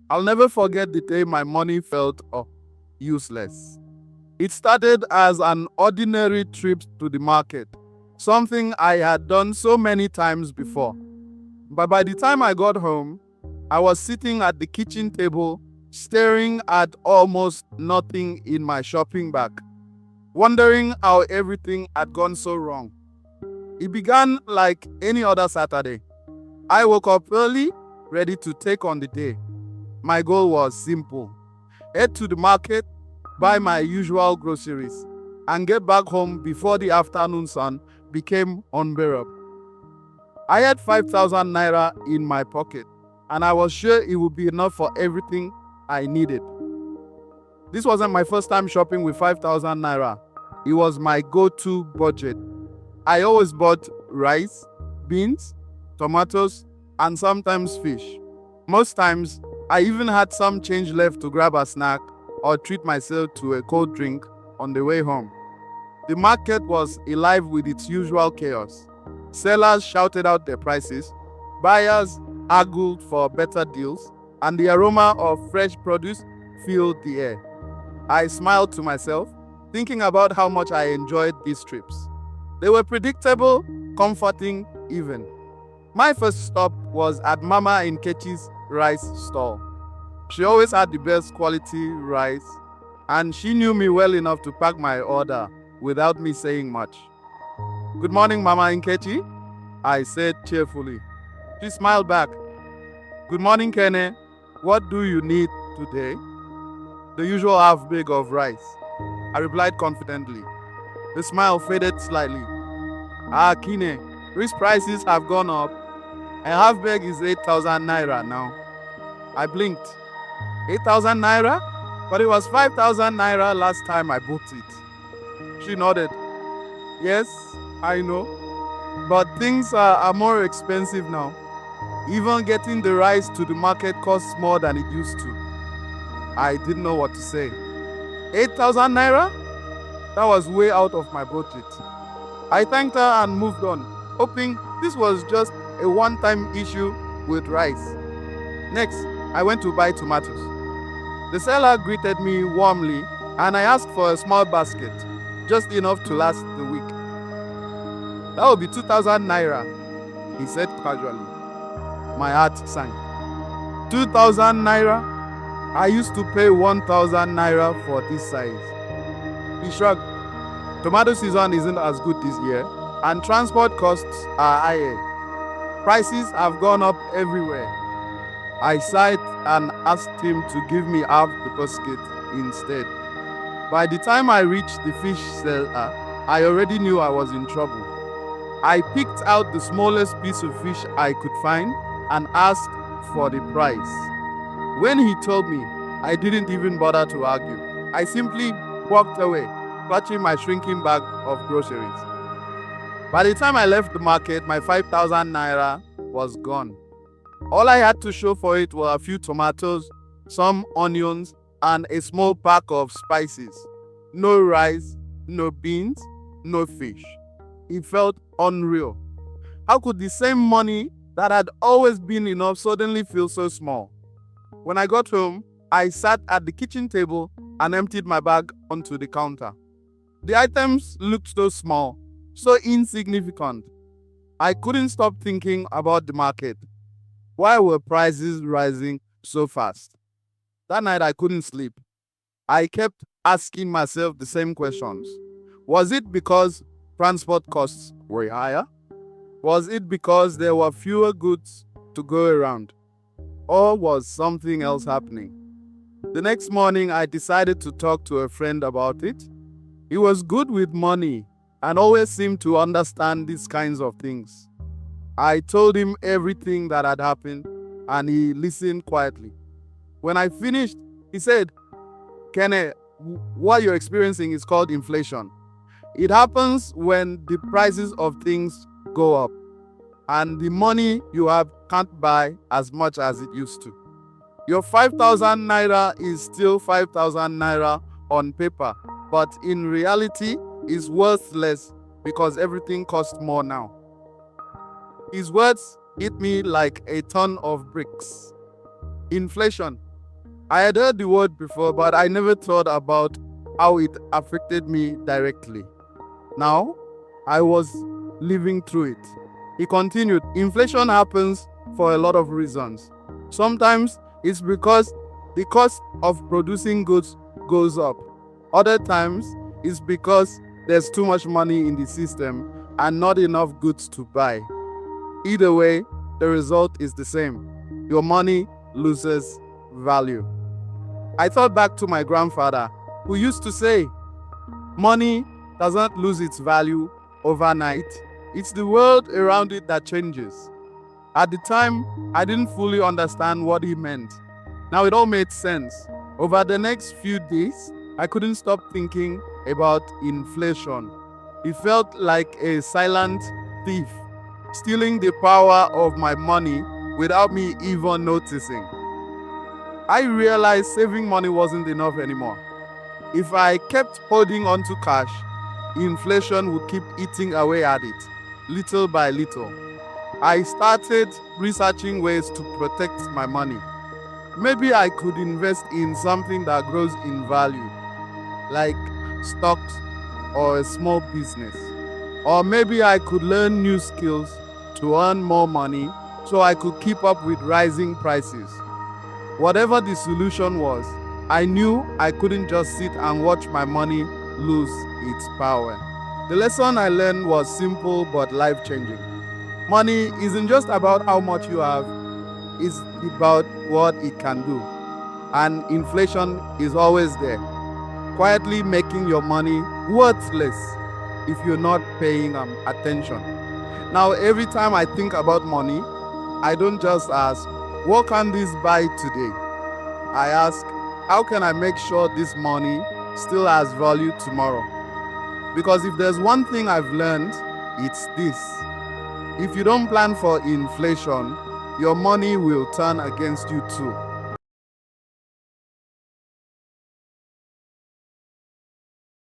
I'll never forget the day my money felt useless. It started as an ordinary trip to the market, something I had done so many times before. But by the time I got home, I was sitting at the kitchen table, staring at almost nothing in my shopping bag, wondering how everything had gone so wrong. It began like any other Saturday. I woke up early, ready to take on the day. My goal was simple: head to the market, buy my usual groceries, and get back home before the afternoon sun became unbearable. I had 5,000 naira in my pocket, and I was sure it would be enough for everything I needed. This wasn't my first time shopping with 5,000 naira. It was my go to budget. I always bought rice, beans, tomatoes, and sometimes fish. Most times, I even had some change left to grab a snack or treat myself to a cold drink on the way home. The market was alive with its usual chaos. Sellers shouted out their prices, buyers haggled for better deals, and the aroma of fresh produce filled the air. I smiled to myself, thinking about how much I enjoyed these trips. They were predictable, comforting, even. My first stop was at Mama Nkechi's rice stall. She always had the best quality rice, and she knew me well enough to pack my order without me saying much. "Good morning, Mama Nkechi," I said cheerfully. She smiled back. "Good morning, Kene. What do you need today?" "The usual half bag of rice," I replied confidently. The smile faded slightly. "Ah, Kine, rice prices have gone up. A half bag is 8,000 naira now." I blinked. 8,000 naira? But it was 5,000 naira last time I bought it. She nodded. "Yes, I know. But things are more expensive now. Even getting the rice to the market costs more than it used to." I didn't know what to say. 8,000 naira? That was way out of my budget. I thanked her and moved on, hoping this was just a one-time issue with rice. Next, I went to buy tomatoes. The seller greeted me warmly, and I asked for a small basket, just enough to last the week. "That will be 2,000 naira," he said casually. My heart sank. 2,000 naira? I used to pay 1,000 naira for this size. He shrugged. "Tomato season isn't as good this year, and transport costs are higher. Prices have gone up everywhere." I sighed and asked him to give me half the basket instead. By the time I reached the fish seller, I already knew I was in trouble. I picked out the smallest piece of fish I could find and asked for the price. When he told me, I didn't even bother to argue. I simply walked away, clutching my shrinking bag of groceries. By the time I left the market, my 5,000 naira was gone. All I had to show for it were a few tomatoes, some onions, and a small pack of spices. No rice, no beans, no fish. It felt unreal. How could the same money that had always been enough suddenly feel so small? When I got home, I sat at the kitchen table and emptied my bag onto the counter. The items looked so small, so insignificant. I couldn't stop thinking about the market. Why were prices rising so fast? That night I couldn't sleep. I kept asking myself the same questions. Was it because transport costs were higher? Was it because there were fewer goods to go around? Or was something else happening? The next morning, I decided to talk to a friend about it. He was good with money and always seemed to understand these kinds of things. I told him everything that had happened, and he listened quietly. When I finished, he said, "Kene, what you're experiencing is called inflation. It happens when the prices of things go up, and the money you have can't buy as much as it used to. Your 5,000 naira is still 5,000 naira on paper, but in reality is worth less because everything costs more now." His words hit me like a ton of bricks. Inflation, I had heard the word before, but I never thought about how it affected me directly. Now, I was living through it. He continued, inflation happens for a lot of reasons. Sometimes it's because the cost of producing goods goes up. Other times it's because there's too much money in the system and not enough goods to buy. Either way, the result is the same. Your money loses value. I thought back to my grandfather, who used to say, money doesn't lose its value overnight. It's the world around it that changes. At the time, I didn't fully understand what he meant. Now it all made sense. Over the next few days, I couldn't stop thinking about inflation. It felt like a silent thief, stealing the power of my money without me even noticing. I realized saving money wasn't enough anymore. If I kept holding on to cash, inflation would keep eating away at it, little by little. I started researching ways to protect my money. Maybe I could invest in something that grows in value, like stocks or a small business. Or maybe I could learn new skills to earn more money so I could keep up with rising prices. Whatever the solution was, I knew I couldn't just sit and watch my money lose its power. The lesson I learned was simple but life-changing. Money isn't just about how much you have, it's about what it can do. And inflation is always there, quietly making your money worthless if you're not paying attention. Now, every time I think about money, I don't just ask, what can this buy today? I ask, how can I make sure this money still has value tomorrow? Because if there's one thing I've learned, it's this. If you don't plan for inflation, your money will turn against you too.